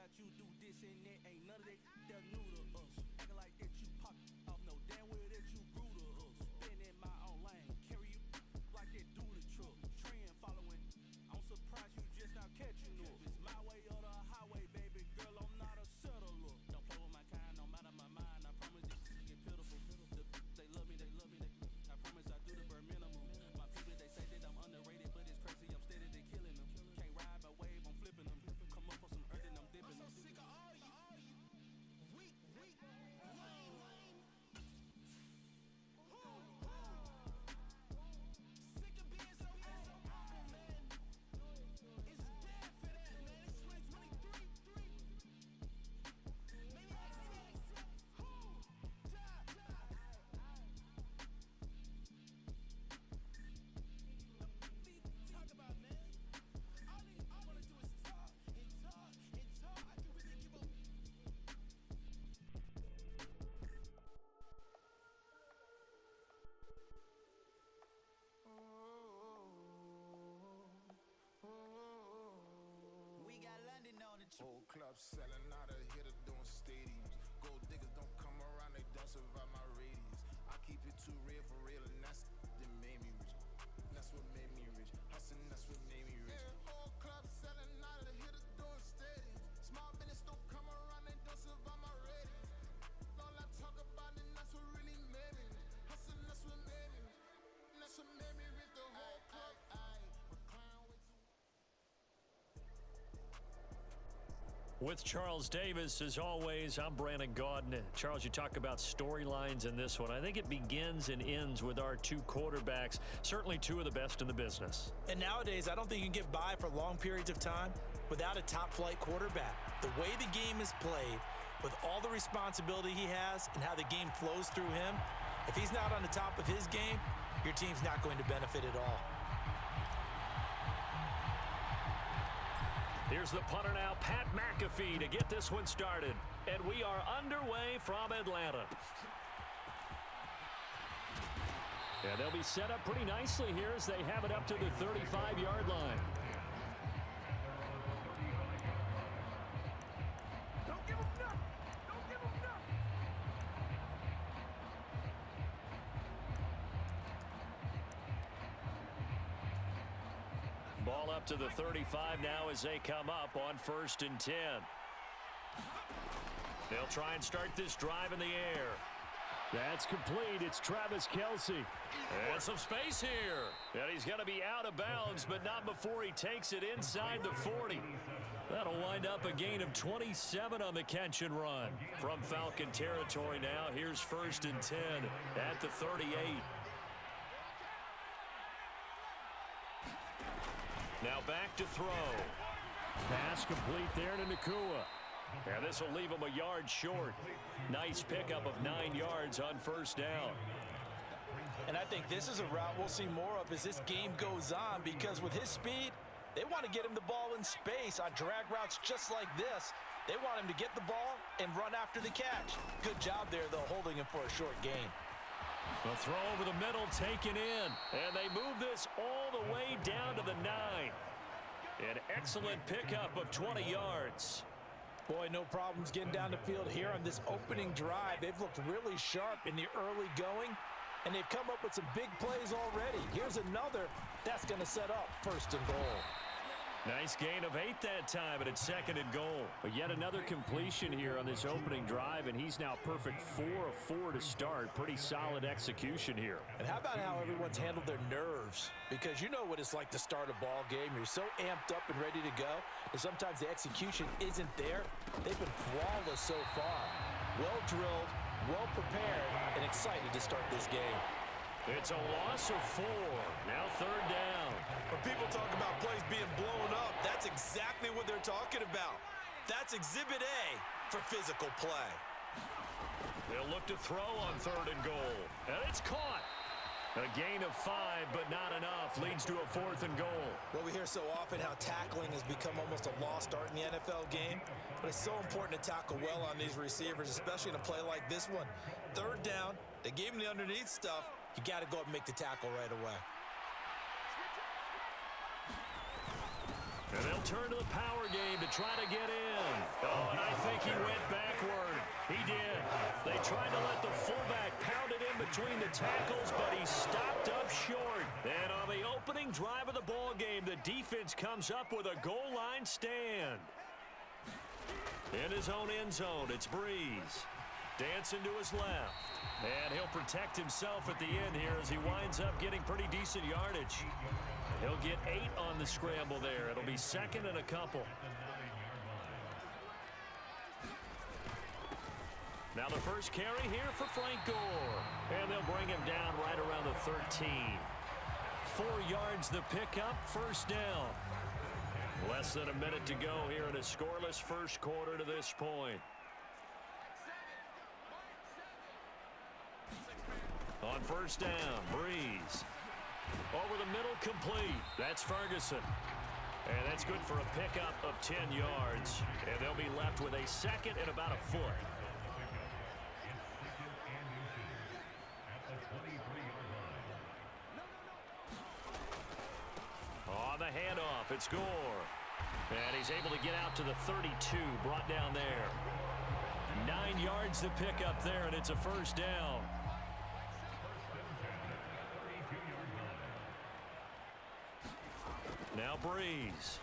about you do this and that. Ain't none of that that new to us. Acting like that you pop off, no damn well that you grew to us. Been in my own lane, carry you like that do the truck. Trend following, I'm surprised you just now catching up. It's my way or the highway, baby girl, I'm not a settler. Don't play with my kind, no matter my mind. I promise this get pitiful. They love me, I promise I do the bare minimum. My people, they say that I'm underrated, but it's crazy, I'm steady, they killing them. Can't ride my wave, I'm flipping them. Come up for some earth and I'm dipping them. I'm so sick of all you weak, lame. Sick of being so old, man. It's dead for that, man. It's 2023. Maybe I see. Talk about, man. All I wanna do is talk and talk and talk. I can really give a We got London on the trip. Whole club selling out of here to doing stadiums. Gold diggers don't come around, they don't survive my radius. I keep it too real for real, and that's that made me rich. That's what made me rich. Hustling, that's what made me rich. Yeah, whole club selling out of here to doing stadiums. Small business don't come around, they don't survive my radius. All I talk about, and that's what really made me rich. Hustling, that's what made me rich. And that's what made me rich. The whole club. With Charles Davis, as always, I'm Brandon Gaudin. Charles, you talk about storylines in this one. I think it begins and ends with our two quarterbacks, certainly two of the best in the business. And nowadays, I don't think you can get by for long periods of time without a top-flight quarterback. The way the game is played, with all the responsibility he has and how the game flows through him, if he's not on the top of his game, your team's not going to benefit at all. Here's the punter now, Pat McAfee, to get this one started. And we are underway from Atlanta. And they'll be set up pretty nicely here as they have it up to the 35-yard line. Don't give him nothing. Don't give him nothing. Ball up to the 35 now as they come up on 1st and 10. They'll try and start this drive in the air. That's complete. It's Travis Kelce. And some space here. And he's going to be out of bounds, but not before he takes it inside the 40. That'll wind up a gain of 27 on the catch and run. From Falcon territory now, here's 1st and 10 at the 38. Now back to throw. Pass complete there to Nakua. And this will leave him a yard short. Nice pickup of 9 yards on 1st down. And I think this is a route we'll see more of as this game goes on, because with his speed, they want to get him the ball in space on drag routes just like this. They want him to get the ball and run after the catch. Good job there, though, holding him for a short gain. A throw over the middle taken in. And they move this all the way down to the 9. An excellent pickup of 20 yards. Boy, no problems getting down the field here on this opening drive. They've looked really sharp in the early going, and they've come up with some big plays already. Here's another that's going to set up 1st and goal. Nice gain of 8 that time, and it's 2nd and goal. But yet another completion here on this opening drive, and he's now perfect 4 of 4 to start. Pretty solid execution here. And how about how everyone's handled their nerves? Because you know what it's like to start a ball game. You're so amped up and ready to go, and sometimes the execution isn't there. They've been flawless so far. Well drilled, well prepared, and excited to start this game. It's a loss of 4. Now 3rd down. When people talk about plays being blown up, that's exactly what they're talking about. That's Exhibit A for physical play. They'll look to throw on 3rd and goal. And it's caught. A gain of 5, but not enough. Leads to a 4th and goal. Well, we hear so often how tackling has become almost a lost art in the NFL game, but it's so important to tackle well on these receivers, especially in a play like this one. 3rd down, they gave him the underneath stuff. You got to go up and make the tackle right away. And they'll turn to the power game to try to get in. Oh, and I think he went backward. He did. They tried to let the fullback pound it in between the tackles, but he stopped up short. And on the opening drive of the ball game, the defense comes up with a goal line stand. In his own end zone, it's Breeze. Dancing to his left. And he'll protect himself at the end here as he winds up getting pretty decent yardage. He'll get 8 on the scramble there. It'll be second and a couple. Now the first carry here for Frank Gore. And they'll bring him down right around the 13. 4 yards the pickup, first down. Less than a minute to go here in a scoreless first quarter to this point. On first down, Breeze. Over the middle, complete. That's Ferguson. And that's good for a pickup of 10 yards. And they'll be left with a second and about a foot. On the handoff, it's Gore. And he's able to get out to the 32, brought down there. 9 yards to pick up there, and it's a first down. Now Breeze.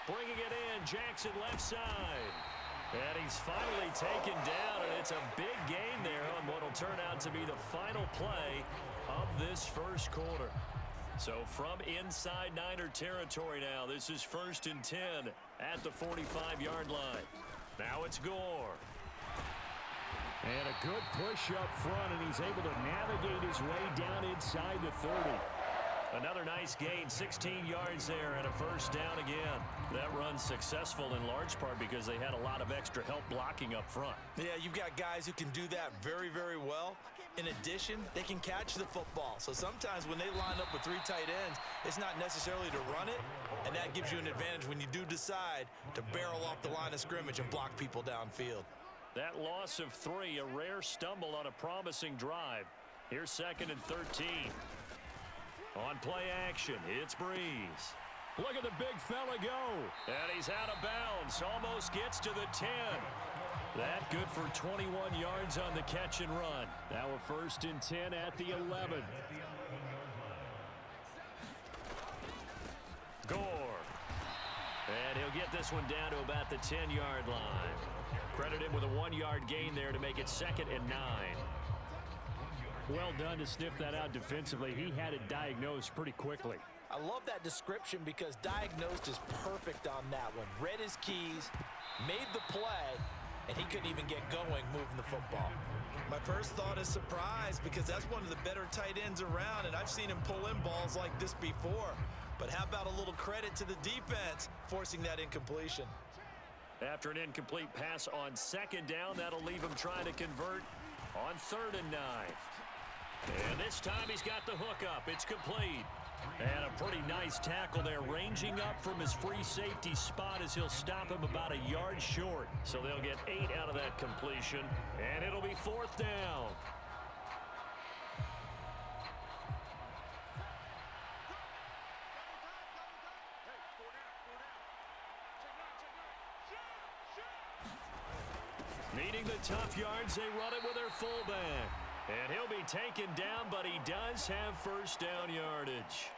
Bringing it in, Jackson left side. And he's finally taken down, and it's a big gain there on what will turn out to be the final play of this first quarter. So from inside Niner territory now, this is 1st and 10 at the 45-yard line. Now it's Gore. And a good push up front, and he's able to navigate his way down inside the 30. Another nice gain, 16 yards there, and a first down again. That run's successful in large part because they had a lot of extra help blocking up front. Yeah, you've got guys who can do that very, very well. In addition, they can catch the football. So sometimes when they line up with 3 tight ends, it's not necessarily to run it, and that gives you an advantage when you do decide to barrel off the line of scrimmage and block people downfield. That loss of 3, a rare stumble on a promising drive. Here's 2nd and 13. On play action, it's Breeze. Look at the big fella go. And he's out of bounds. Almost gets to the 10. That good for 21 yards on the catch and run. Now a 1st and 10 at the 11. Gore. And he'll get this one down to about the 10-yard line. Credit him with a 1-yard gain there to make it 2nd and 9. Well done to sniff that out defensively. He had it diagnosed pretty quickly. I love that description because diagnosed is perfect on that one. Read his keys, made the play, and he couldn't even get going moving the football. My first thought is surprise because that's one of the better tight ends around, and I've seen him pull in balls like this before. But how about a little credit to the defense forcing that incompletion? After an incomplete pass on 2nd down, that'll leave him trying to convert on 3rd and 9. And this time he's got the hook up. It's complete. And a pretty nice tackle there, ranging up from his free safety spot as he'll stop him about a yard short. So they'll get 8 out of that completion, and it'll be 4th down. Needing the tough yards, they run it with their fullback. And he'll be taken down, but he does have first down yardage.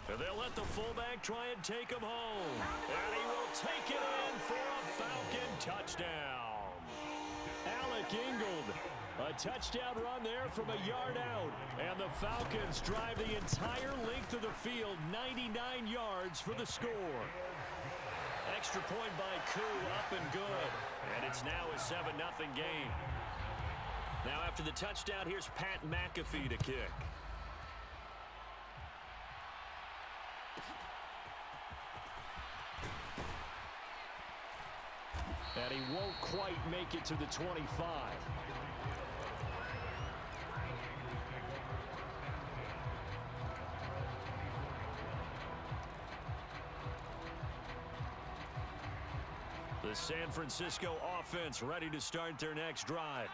And they'll let the fullback try and take him home. And he will take it in for a Falcon touchdown. Alec Ingold, a touchdown run there from a yard out. And the Falcons drive the entire length of the field, 99 yards for the score. Extra point by Koo, up and good. And it's now a 7-0 game. Now after the touchdown, here's Pat McAfee to kick. And he won't quite make it to the 25. The San Francisco offense ready to start their next drive.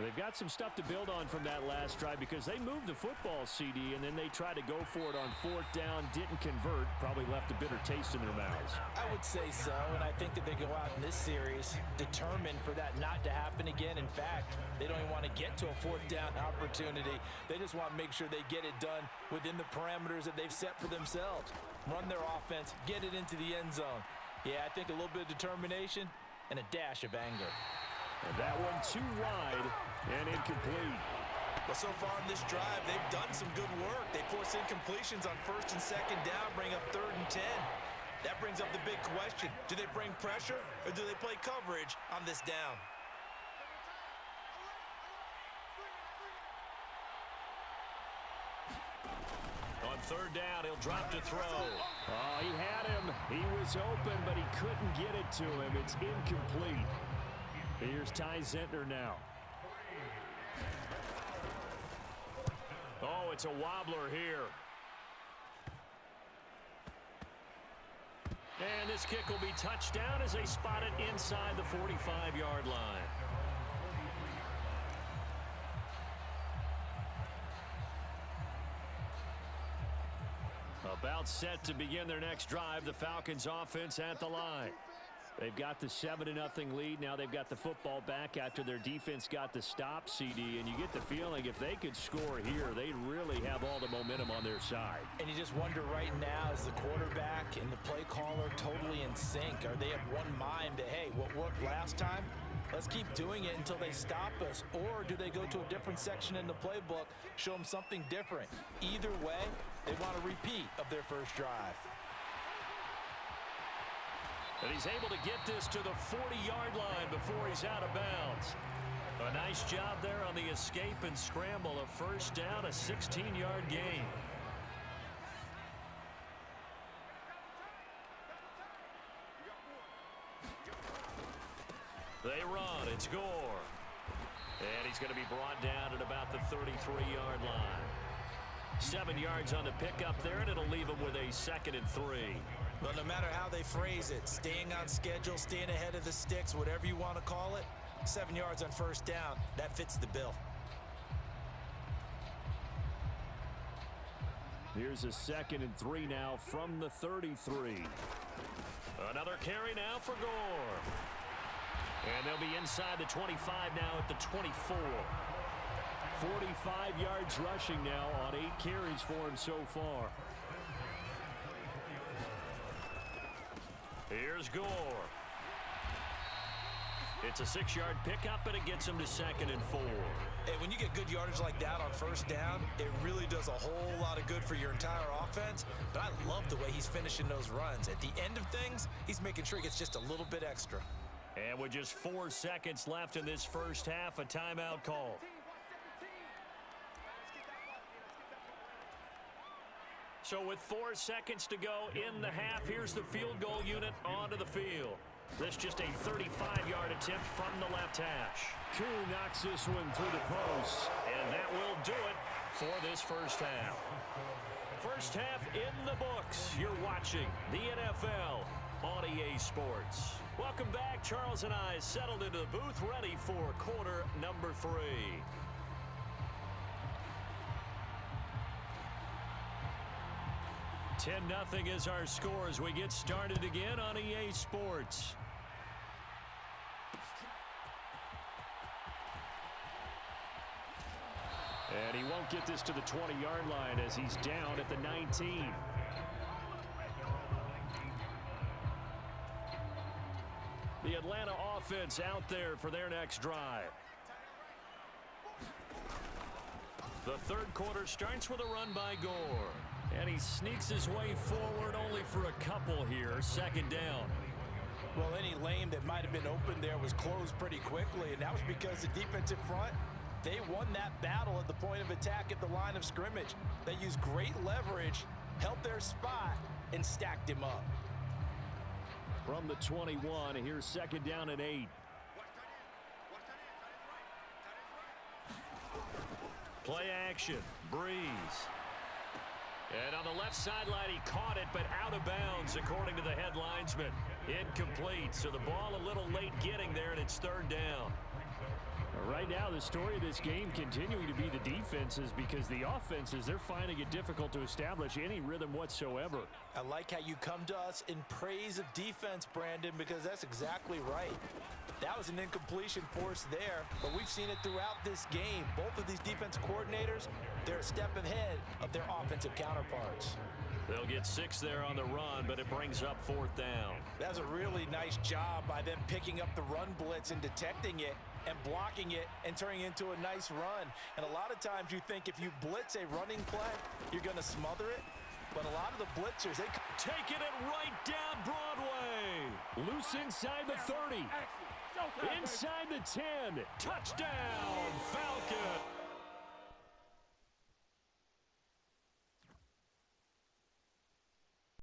They've got some stuff to build on from that last drive because they moved the football, CD, and then they tried to go for it on fourth down, didn't convert, probably left a bitter taste in their mouths. I would say so, and I think that they go out in this series determined for that not to happen again. In fact, they don't even want to get to a fourth down opportunity. They just want to make sure they get it done within the parameters that they've set for themselves. Run their offense, get it into the end zone. Yeah, I think a little bit of determination and a dash of anger. And that one too wide and incomplete. Well, so far in this drive, they've done some good work. They force incompletions on first and second down, bring up 3rd and 10. That brings up the big question. Do they bring pressure or do they play coverage on this down? On 3rd down, he'll drop to throw. Oh, he had him. He was open, but he couldn't get it to him. It's incomplete. Here's Ty Zentner now. Oh, it's a wobbler here. And this kick will be touched down as they spot it inside the 45-yard line. About set to begin their next drive, the Falcons offense at the line. They've got the 7-0 lead. Now they've got the football back after their defense got the stop, CD. And you get the feeling if they could score here, they really have all the momentum on their side. And you just wonder right now, is the quarterback and the play caller totally in sync? Are they of one mind that, hey, what worked last time, let's keep doing it until they stop us? Or do they go to a different section in the playbook, show them something different? Either way, they want a repeat of their first drive. And he's able to get this to the 40-yard line before he's out of bounds. A nice job there on the escape and scramble. A first down, a 16-yard gain. They run. It's Gore. And he's going to be brought down at about the 33-yard line. 7 yards on the pickup there, and it'll leave him with a 2nd and 3. Well, no matter how they phrase it, staying on schedule, staying ahead of the sticks, whatever you want to call it, 7 yards on first down, that fits the bill. Here's a 2nd and 3 now from the 33. Another carry now for Gore. And they'll be inside the 25 now at the 24. 45 yards rushing now on 8 carries for him so far. Here's Gore. It's a 6-yard pickup, and it gets him to 2nd and 4. Hey, when you get good yardage like that on first down, it really does a whole lot of good for your entire offense. But I love the way he's finishing those runs. At the end of things, he's making sure he gets just a little bit extra. And with just 4 seconds left in this first half, a timeout call. So with 4 seconds to go in the half, here's the field goal unit onto the field. This just a 35-yard attempt from the left hash. Koo knocks this one through the post. And that will do it for this first half. First half in the books. You're watching the NFL on EA Sports. Welcome back. Charles and I settled into the booth, ready for quarter number 3. 10-0 is our score as we get started again on EA Sports. And he won't get this to the 20-yard line as he's down at the 19. The Atlanta offense out there for their next drive. The third quarter starts with a run by Gore. And he sneaks his way forward only for a couple here. 2nd down. Well, any lane that might have been open there was closed pretty quickly, and that was because the defensive front, they won that battle at the point of attack at the line of scrimmage. They used great leverage, held their spot, and stacked him up. From the 21, here's 2nd down and 8. Play action. Breeze. And on the left sideline, he caught it, but out of bounds pass, according to the headlinesman. Incomplete, so the ball a little late getting there, and it's third down. Right now, the story of this game continuing to be the defenses, because the offenses, they're finding it difficult to establish any rhythm whatsoever. I like how you come to us in praise of defense, Brandon, because that's exactly right. That was an incompletion forced there, but we've seen it throughout this game. Both of these defense coordinators, they're a step ahead of their offensive counterparts. They'll get 6 there on the run, but it brings up fourth down. That's a really nice job by them picking up the run blitz and detecting it and blocking it and turning it into a nice run. And a lot of times you think if you blitz a running play, you're going to smother it. But a lot of the blitzers, they taking it right down Broadway. Loose inside the 30. Inside the 10. Touchdown, Falcons.